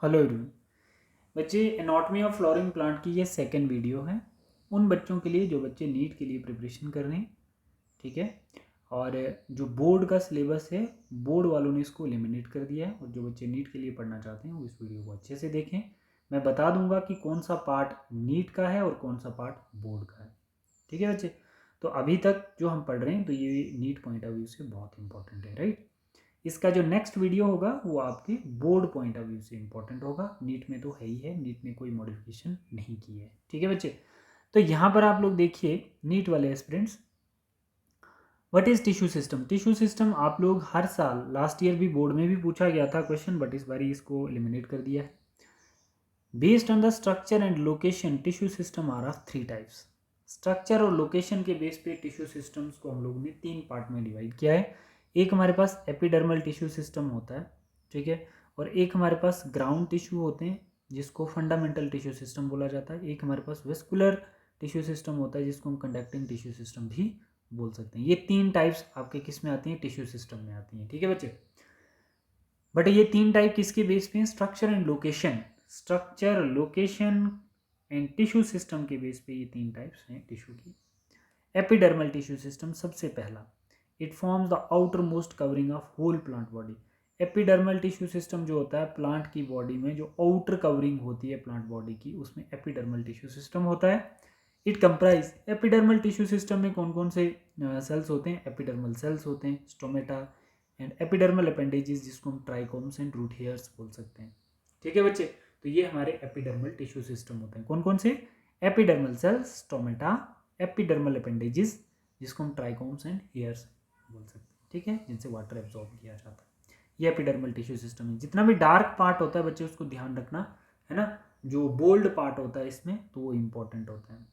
Hello everyone. बच्चे, anatomy of flowering plant की ये सेकंड वीडियो है उन बच्चों के लिए जो बच्चे नीट के लिए प्रिपरेशन कर रहे हैं। ठीक है। और जो बोर्ड का सिलेबस है, बोर्ड वालों ने इसको एलिमिनेट कर दिया है और जो बच्चे नीट के लिए पढ़ना चाहते हैं वो इस वीडियो को अच्छे से देखें। मैं बता दूंगा कि कौन सा पार्ट नीट का है और कौन सा पार्ट बोर्ड का है। ठीक है बच्चे। तो अभी तक जो हम पढ़ रहे हैं तो ये नीट पॉइंट ऑफ व्यू से बहुत इंपॉर्टेंट है, राइट। इसका जो नेक्स्ट वीडियो होगा वो आपके बोर्ड पॉइंट ऑफ व्यू से इंपॉर्टेंट होगा। नीट में तो है ही है, नीट ने कोई मॉडिफिकेशन नहीं की है। ठीक है बच्चे। तो यहाँ पर आप लोग देखिए, नीट वाले aspirants, what is tissue system. Tissue system आप लोग हर साल, लास्ट ईयर भी बोर्ड में भी पूछा गया था क्वेश्चन, बट इस बारी इसको एलिमिनेट कर दिया है। Based on the structure and location tissue system are of 3 types. Structure और लोकेशन के बेस पे टिश्यू सिस्टम्स को हम लोगों ने 3 पार्ट में डिवाइड किया है। एक हमारे पास एपिडर्मल टिश्यू सिस्टम होता है, ठीक है, और एक हमारे पास ग्राउंड टिश्यू होते हैं जिसको फंडामेंटल टिश्यू सिस्टम बोला जाता है। एक हमारे पास वेस्कुलर टिश्यू सिस्टम होता है जिसको हम कंडक्टिंग टिश्यू सिस्टम भी बोल सकते हैं। ये 3 टाइप्स आपके किस में आती हैं, टिश्यू सिस्टम में आती हैं। ठीक है बच्चे। बट ये 3 टाइप किसके बेस पे हैं, structure and location. Structure, location and tissue system के बेस पे ये 3 टाइप्स हैं टिश्यू की। एपिडर्मल टिश्यू सिस्टम सबसे पहला, it forms the outermost covering of whole plant body. Epidermal tissue system जो होता है प्लांट की बॉडी में, जो आउटर कवरिंग होती है प्लांट बॉडी की, उसमें एपिडर्मल टिश्यू सिस्टम होता है। It comprise, epidermal tissue system में कौन कौन से सेल्स होते हैं, एपिडर्मल सेल्स होते हैं, स्टोमेटा एंड एपिडर्मल अपेंडेजेस जिसको हम ट्राइकोम्स एंड रूट हेयर्स बोल सकते हैं। ठीक है बच्चे। तो ये हमारे एपिडर्मल टिश्यू सिस्टम होते हैं। कौन कौन से, epidermal cells, stomata, epidermal appendages जिसको हम ट्राइकोम्स एंड हेयर्स बोल सकते हैं। ठीक है, जिनसे वाटर एब्जॉर्ब किया जाता है। ये एपिडर्मल टिश्यू सिस्टम है। जितना भी डार्क पार्ट होता है बच्चे उसको ध्यान रखना है ना, जो बोल्ड पार्ट होता है इसमें तो वो इंपॉर्टेंट होता है।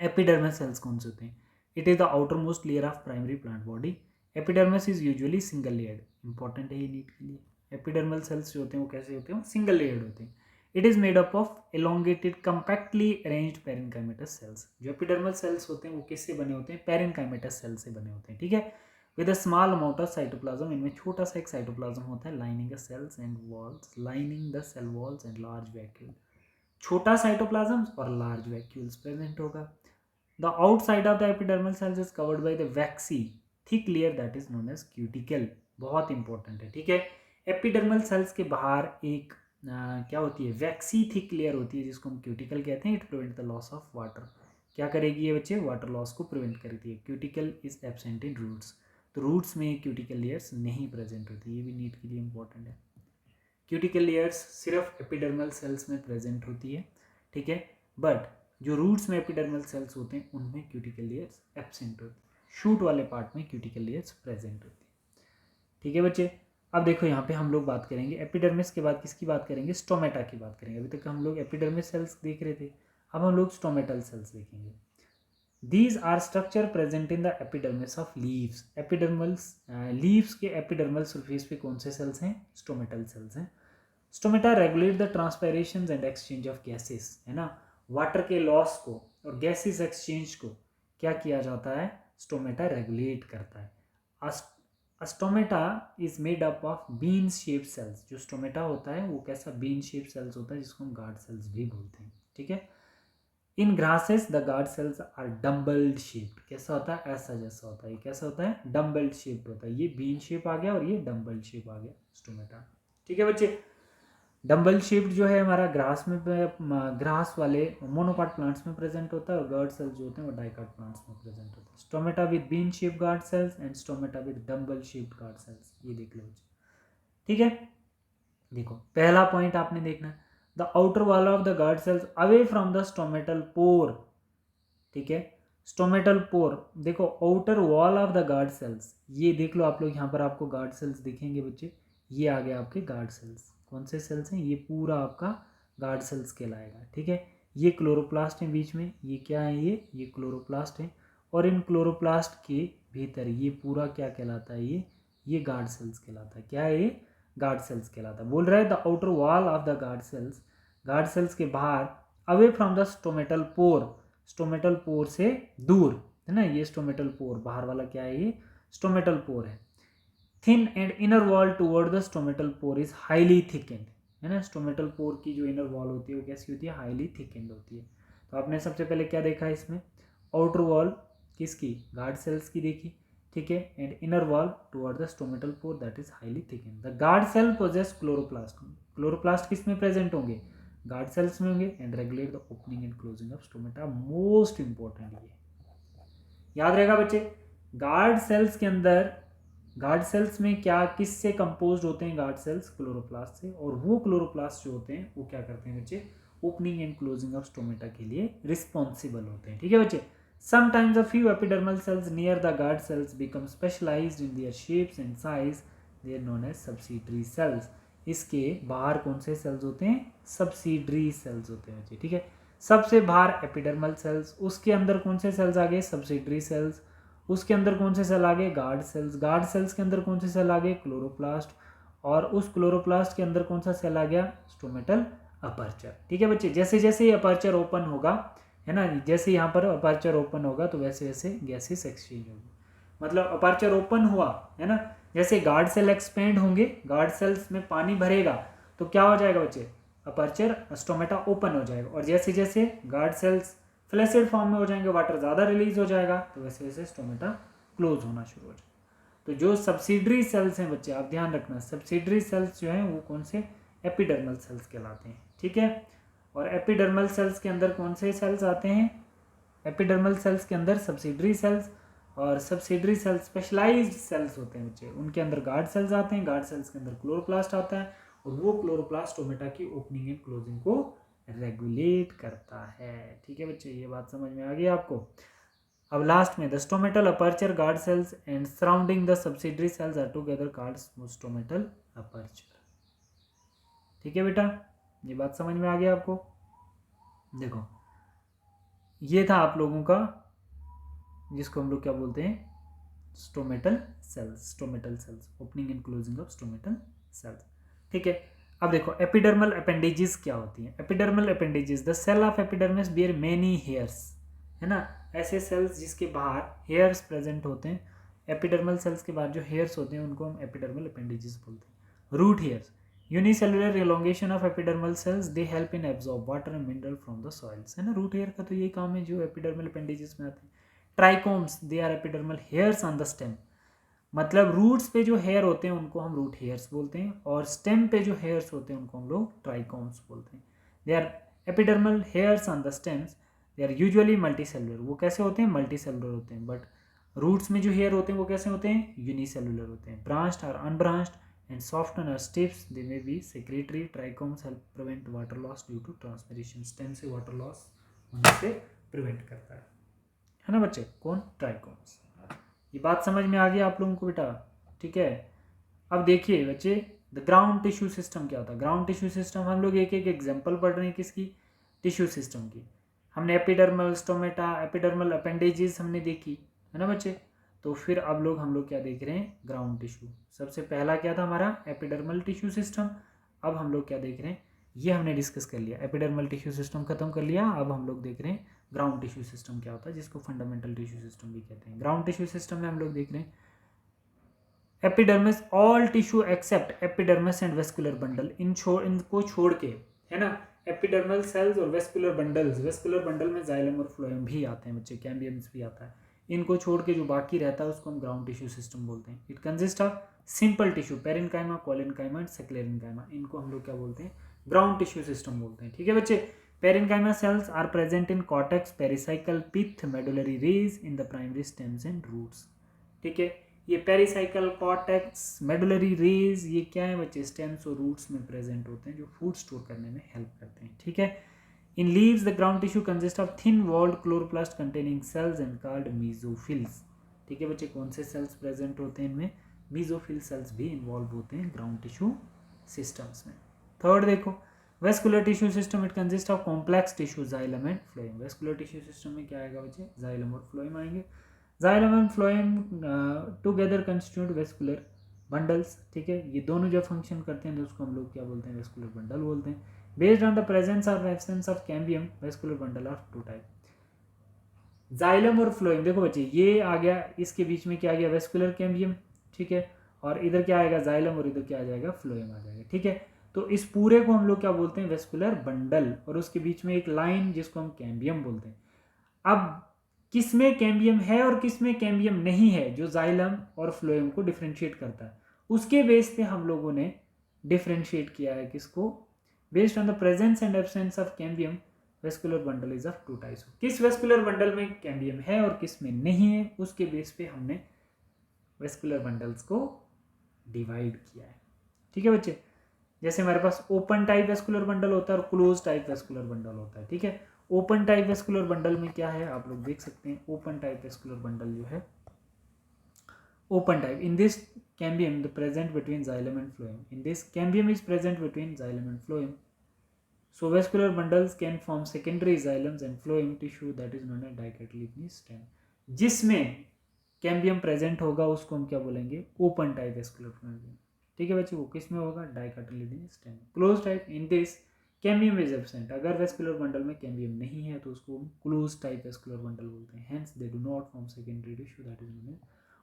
एपिडर्मल सेल्स कौन से होते हैं, it is the outer most layer of primary plant body. Epidermis is usually single layered, important है ये नीट के लिए। एपिडर्मल सेल्स जो होते हैं वो कैसे होते हैं, सिंगल लेयर्ड होते हैं। It is made up of elongated compactly arranged parenchymatous cells. जो एपिडर्मल सेल्स होते हैं वो किससे बने होते हैं, पेरेन्काइमेटस सेल से बने होते हैं। ठीक है, with a small amount of cytoplasm, इनमें छोटा सा एक साइटोप्लाज्म होता है, lining the cells and walls, lining the cell walls and large vacuole. छोटा साइटोप्लाज्म और लार्ज वैक्यूल्स प्रेजेंट होगा। The outside of the epidermal cells is covered by the waxy thick layer that is known as cuticle। बहुत important है। ठीक है, epidermal cells के बाहर एक क्या होती है, वैक्सी थिक लेयर होती है जिसको हम क्यूटिकल कहते हैं। It prevent the loss of water. क्या करेगी ये बच्चे, वाटर लॉस को प्रिवेंट करती है। Cuticle is absent in roots, तो रूट्स में क्यूटिकल लेयर्स नहीं प्रेजेंट होती। ये भी नीट के लिए इंपॉर्टेंट है। क्यूटिकल लेयर्स सिर्फ एपिडर्मल सेल्स में प्रेजेंट होती है। ठीक है, बट जो रूट्स में एपिडर्मल सेल्स होते हैं उनमें क्यूटिकल लेयर्स एब्सेंट होती है। शूट वाले पार्ट में क्यूटिकल लेयर्स प्रेजेंट होती है। ठीक है बच्चे। अब देखो यहाँ पे हम लोग बात करेंगे एपिडर्मिस के बाद किसकी बात करेंगे, स्टोमेटा की बात करेंगे। अभी तक हम लोग एपिडर्मिस सेल्स देख रहे थे, अब हम लोग स्टोमेटल सेल्स देखेंगे। These are structure present in the epidermis of leaves। Epidermals, leaves के एपिडर्मल सरफेस पे कौन से सेल्स हैं, स्टोमेटल सेल्स हैं। Stomata regulate the transpiration and exchange of gases, है ना, वाटर के लॉस को और गैसेस एक्सचेंज को क्या किया जाता है, स्टोमेटा रेगुलेट करता है। Stomata is made up of bean shape cells. जो स्टोमेटा होता है वो कैसा, बीन शेप सेल्स होता है जिसको हम गार्ड सेल्स भी बोलते हैं। ठीक है, in grasses the guard cells are dumbbelled shaped. कैसा होता है, ऐसा जैसा होता है। ये कैसा होता है, डम्बल्ड शेप्ड होता है। ये बीन शेप आ गया और ये डम्बल्ड शेप आ गया स्टोमेटा। ठीक है बच्चे। डम्बल शेप्ड जो है हमारा ग्रास में, ग्रास वाले मोनोकाट प्लांट्स में प्रेजेंट होता है, और गार्ड सेल्स जो होते हैं वो डाइकाट प्लांट्स में प्रेजेंट होते हैं। Stomata with bean shape guard cells and stomata with dumbbell shaped guard cells. ये देख लो बच्चे। ठीक है, देखो पहला पॉइंट आपने देखना है, the outer wall of the guard sales away from the stomatal पोर। ठीक है, स्टोमेटल पोर, देखो outer wall of the guard sales, ये देख लो आप लोग, यहाँ पर आपको गार्ड सेल्स दिखेंगे बच्चे। ये आ गए आपके गार्ड सेल्स। कौन से सेल्स हैं, ये पूरा आपका गार्ड सेल्स कहलाएगा। ठीक है, ये क्लोरोप्लास्ट है बीच में, ये क्या है, ये क्लोरोप्लास्ट है, और इन क्लोरोप्लास्ट के भीतर ये पूरा क्या कहलाता है, ये गार्ड सेल्स कहलाता है। क्या है ये, गार्ड सेल्स कहलाता है। बोल रहा है the outer wall of the guard sales, guard cells के बाहर, away from the stomatal pour, stomatal pore से दूर, है ना। ये स्टोमेटल पोर बाहर वाला क्या है, ये स्टोमेटल पोर है। Thin and inner wall toward the stomatal pour is highly thickened, है ना। स्टोमेटल पोर की जो इनर वॉल होती है वो कैसी होती है, हाईली थिकेंड होती है। तो आपने सबसे पहले क्या देखा इसमें, आउटर वॉल किसकी, गार्ड सेल्स की देखी, ठीक है, and inner wall toward the stomatal pore that is highly thickened. The guard cell possesses chloroplast, chloroplast किस में प्रेजेंट होंगे, गार्ड सेल्स में होंगे, and regulate the opening and closing of stomata. Most important ये याद रहेगा बच्चे, गार्ड सेल्स के अंदर, गार्ड सेल्स में क्या किससे कंपोज्ड होते हैं, गार्ड सेल्स क्लोरोप्लास्ट से, और वो क्लोरोप्लास्ट जो होते हैं वो क्या करते हैं बच्चे, opening and closing of stomata के लिए रिस्पॉन्सिबल होते हैं, ठीक है बच्चे। Sometimes a few epidermal cells near the guard cells become specialized in their shapes and size. They are known as subsidiary cells. इसके बाहर कौन से सेल्स होते हैं, सब्सिडरी सेल्स होते हैं बच्चे, ठीक है। सबसे बाहर एपिडर्मल सेल्स, उसके अंदर कौन से सेल्स आ गए, सब्सिडरी सेल्स, उसके अंदर कौन से सेल आ गए, गार्ड सेल्स, गार्ड सेल्स के अंदर कौन से सेल आ गए, क्लोरोप्लास्ट, और उस क्लोरोप्लास्ट के अंदर कौन सा सेल आ गया, स्टोमेटल अपर्चर, ठीक है बच्चे। जैसे जैसे ये अपर्चर ओपन होगा, है ना, जैसे यहाँ पर अपर्चर ओपन होगा तो वैसे वैसे गैसेस एक्सचेंज होगी, मतलब अपर्चर ओपन हुआ, है ना, जैसे गार्ड सेल एक्सपेंड होंगे, गार्ड सेल्स में पानी भरेगा तो क्या हो जाएगा बच्चे, अपर्चर स्टोमेटा ओपन हो जाएगा, और जैसे जैसे गार्ड सेल्स फ्लैसिड फॉर्म में हो जाएंगे, वाटर ज़्यादा रिलीज हो जाएगा, तो वैसे वैसे स्टोमेटा क्लोज होना शुरू हो जाएगा। तो जो सब्सिडरी सेल्स हैं बच्चे, आप ध्यान रखना, सब्सिडरी सेल्स जो हैं वो कौन से, एपिडर्मल सेल्स कहलाते हैं, ठीक है। और एपिडर्मल सेल्स के अंदर कौन से सेल्स आते हैं, एपिडर्मल सेल्स के अंदर सब्सिडरी सेल्स, और सब्सिडरी सेल्स स्पेशलाइज्ड सेल्स होते हैं बच्चे, उनके अंदर गार्ड सेल्स आते हैं, गार्ड सेल्स के अंदर क्लोरोप्लास्ट आता है, और वो क्लोरोप्लास्ट स्टोमेटा की ओपनिंग एंड क्लोजिंग को रेगुलेट करता है, ठीक है बच्चे, ये बात समझ में आ गई आपको। अब लास्ट में, the stomatal aperture, guard cells and surrounding the subsidiary cells are together called stomatal aperture, ठीक है बेटा, ये बात समझ में आ गया आपको। देखो ये था आप लोगों का, जिसको हम लोग क्या बोलते हैं, stomatal cells, stomatal cells, opening and closing of stomatal cells, ठीक है। अब देखो एपिडर्मल अपेंडेजेस क्या होती हैं, epidermal appendages, the cell of epidermis bear many hairs, है ना, ऐसे सेल्स जिसके बाहर हेयर्स प्रेजेंट होते हैं, एपिडर्मल सेल्स के बाद जो हेयर्स होते हैं उनको हम एपिडर्मल अपेंडेजेस बोलते हैं। Root hairs, unicellular elongation of epidermal cells, they help in absorb water and mineral from the soils, है ना, रूट हेयर का तो यही काम है जो एपिडर्मल अपेंडेजेस में आते हैं। Trichomes, they are epidermal hairs on the stem, मतलब रूट्स पे जो हेयर होते हैं उनको हम रूट हेयर्स बोलते हैं, और स्टेम पे जो हेयर्स होते हैं उनको हम लोग ट्राइकोम्स बोलते हैं। They are epidermal hairs on the stems, they are usually multicellular, वो कैसे होते हैं, मल्टी सेलुलर होते हैं, बट रूट्स में जो हेयर होते हैं वो कैसे होते हैं, यूनिसेलुलर होते हैं। ब्रांच्ड और unbranched and soften or stiff, they may be secretory. Trichomes help prevent water loss due to transpiration. stem से water loss होने से prevent करता है ना बच्चे, कौन, ट्राइकोम्स। ये बात समझ में आ गई आप लोगों को बेटा, ठीक है। अब देखिए बच्चे, द ग्राउंड टिश्यू सिस्टम क्या होता है, ग्राउंड टिश्यू सिस्टम हम लोग एक एक एग्जाम्पल पढ़ रहे हैं किसकी, टिश्यू सिस्टम की। हमने एपिडर्मल, स्टोमेटा, एपिडर्मल अपेंडेजेस हमने देखी, है ना बच्चे। तो फिर अब लोग हम लोग क्या देख रहे हैं, ग्राउंड टिश्यू। सबसे पहला क्या था हमारा, एपिडर्मल टिश्यू सिस्टम। अब हम लोग क्या देख रहे हैं, ये हमने डिस्कस कर लिया, एपिडर्मल टिश्यू सिस्टम खत्म कर लिया। अब हम लोग देख रहे हैं ग्राउंड टिश्यू सिस्टम क्या होता है, जिसको फंडामेंटल टिश्यू सिस्टम भी कहते हैं। ग्राउंड टिश्यू सिस्टम में हम लोग देख रहे हैं epidermis, all tissue except epidermis and vascular bundle, इनको छोड़ के, है ना, एपिडर्मल सेल्स और वेस्कुलर बंडल्स, वेस्कुलर बंडल में जाइलम और फ्लोएम भी आते हैं बच्चे, कैम्बियम्स भी आता है, इनको छोड़ के जो बाकी रहता है उसको हम ग्राउंड टिश्यू सिस्टम बोलते हैं। It consist of simple tissue, parenchyma, collenchyma and sclerenchyma, इनको हम लोग क्या बोलते हैं, ग्राउंड टिश्यू सिस्टम बोलते हैं, ठीक है बच्चे। Parenchyma cells are present in cortex, pericycle, pith, medullary rays in the primary stems and roots, ठीक है। ये पेरिसाइकल, कॉर्टेक्स, मेडुलरी रेज, ये क्या है बच्चे, स्टेम्स और रूट्स में प्रेजेंट होते हैं, जो फूड स्टोर करने में हेल्प करते हैं, ठीक है। In leaves, the ground tissue consists of thin-walled chloroplast containing cells and called mesophils, ठीक है बच्चे। कौन से सेल्स प्रेजेंट होते हैं इनमें, mesophil सेल्स भी इन्वॉल्व होते हैं ग्राउंड टिश्यू सिस्टम्स में। थर्ड देखो, vascular tissue system, it consist of complex tissue, xylem and phloem. Vascular tissue system में क्या आएगा बच्चे, जाइलम और फ्लोएम आएंगे। Xylem and phloem together constitute vascular bundles, ठीक है। ये दोनों जो फंक्शन करते हैं उसको हम लोग क्या बोलते हैं, वेस्कुलर बंडल बोलते हैं। Based on the presence or absence of cambium, vascular bundle of two type. Xylem और फ्लोएम, देखो बच्चे ये आ गया, इसके बीच में क्या आ गया, वेस्कुलर कैम्बियम, ठीक है, और इधर क्या आएगा, जाइलम, और इधर क्या आ जाएगा, फ्लोएम आ जाएगा, ठीक है। तो इस पूरे को हम लोग क्या बोलते हैं, वेस्कुलर बंडल, और उसके बीच में एक लाइन जिसको हम कैम्बियम बोलते हैं। अब किसमें कैम्बियम है और किसमें कैम्बियम नहीं है, जो जाइलम और फ्लोएम को डिफ्रेंशिएट करता है, उसके बेस पे हम लोगों ने डिफ्रेंशिएट किया है किसको, based on the presence and absence of cambium vascular bundle is of two types. किस वेस्कुलर बंडल में कैम्बियम है और किस में नहीं है, उसके बेस पे हमने वेस्कुलर बंडल्स को डिवाइड किया है। ठीक है बच्चे, जैसे हमारे पास ओपन टाइप वेस्कुलर बंडल होता है और क्लोज टाइप वेस्कुलर बंडल होता है। ठीक है, ओपन टाइप वेस्कुलर बंडल में क्या है आप लोग देख सकते हैं, ओपन टाइप वेस्कुलर बंडल जो है, open type, in this cambium the present between xylem and phloem, in this cambium is present between xylem and phloem, so vascular bundles can form secondary xylems and phloem tissue that is known as dicotyledonous stem। जिसमें cambium present होगा उसको हम क्या बोलेंगे, open type vascular cambium. ठीक है बच्चों, वो किस में होगा, dicotyledonous stem. Close type, in this cambium is absent, अगर वेस्कुलर बंडल में कैम्बियम नहीं है तो उसको हम क्लोज टाइप वेस्कुलर बंडल बोलते हैं, hence they do not form secondary tissue that is known as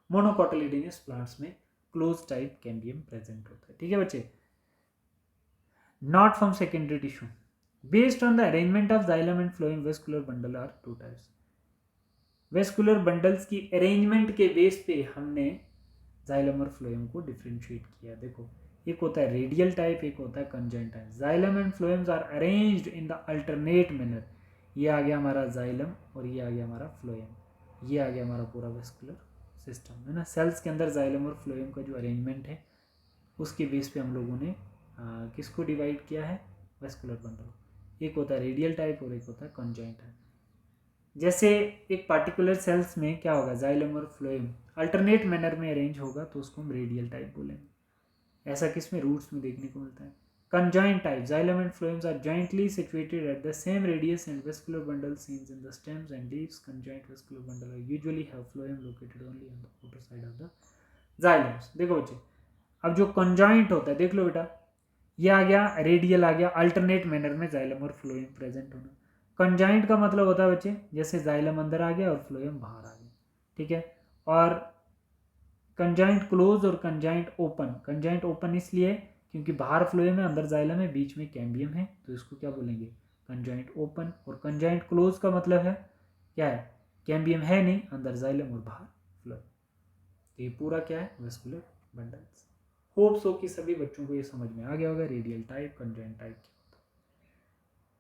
monocotyledonous plants में क्लोज टाइप कैम्बियम प्रेजेंट होता है। ठीक है बच्चे, not from secondary tissue. Based on the arrangement of xylem and phloem vascular bundle are two types. Vascular bundles की arrangement के base पे हमने जाइलम और फ्लोएम को डिफ्रेंशिएट किया। देखो, एक होता है रेडियल टाइप, एक होता है conjoint type. Xylem and phloems are arranged in the alternate manner. ये आ गया हमारा जाइलम और ये आ गया हमारा फ्लोएम, ये आ गया हमारा पूरा वेस्कुलर सिस्टम है ना। सेल्स के अंदर जाइलम और फ्लोएम का जो अरेंजमेंट है उसके बेस पे हम लोगों ने किसको डिवाइड किया है, वेस्कुलर बंडल। एक होता है रेडियल टाइप और एक होता है कंजॉइंट टाइप। जैसे एक पार्टिकुलर सेल्स में क्या होगा, जाइलम और फ्लोएम अल्टरनेट मैनर में अरेंज होगा तो उसको हम रेडियल टाइप बोलेंगे। ऐसा किस में, रूट्स में देखने को मिलता है। Conjoint type, xylem and phloems are jointly situated at the same radius and vascular bundle scenes in the stems and leaves. Conjoint vascular bundle usually have phloem located only on the outer side of the xylems. देखो बच्चे, अब जो conjoint होता है, देख लो बेटा, ये आ गया रेडियल, आ गया अल्टरनेट मैनर में जाइलम और फ्लोएम प्रेजेंट होना। कंजॉइंट का मतलब होता है बच्चे, जैसे जाइलम अंदर आ गया और फ्लोएम बाहर आ गया। ठीक है, और कंजॉइंट क्लोज और कंजॉइंट ओपन। कंजॉइंट ओपन इसलिए क्योंकि बाहर फ्लोएम है, अंदर जाइलम है, बीच में कैम्बियम है, तो इसको क्या बोलेंगे, कंजॉइंट ओपन। और कंजॉइंट क्लोज का मतलब है क्या है, कैम्बियम है नहीं, अंदर जाइलम और बाहर फ्लोएम। तो ये पूरा क्या है, वेस्कुलर बंडल्स। होप सो कि सभी बच्चों को ये समझ में आ गया होगा रेडियल टाइप, कंजॉइंट टाइप क्या होता है।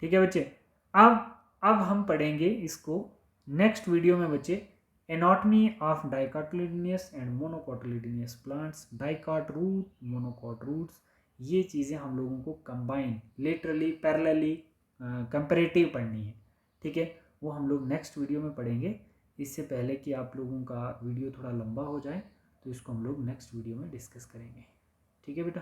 ठीक है बच्चे, अब हम पढ़ेंगे इसको नेक्स्ट वीडियो में बच्चे, anatomy of dicotyledonous and monocotyledonous plants, dicot root, monocot roots. ये चीज़ें हम लोगों को कंबाइन, लिटरली, पैरेलली, कंपैरेटिव पढ़नी है। ठीक है, वो हम लोग नेक्स्ट वीडियो में पढ़ेंगे। इससे पहले कि आप लोगों का वीडियो थोड़ा लंबा हो जाए तो इसको हम लोग नेक्स्ट वीडियो में डिस्कस करेंगे। ठीक है बेटा।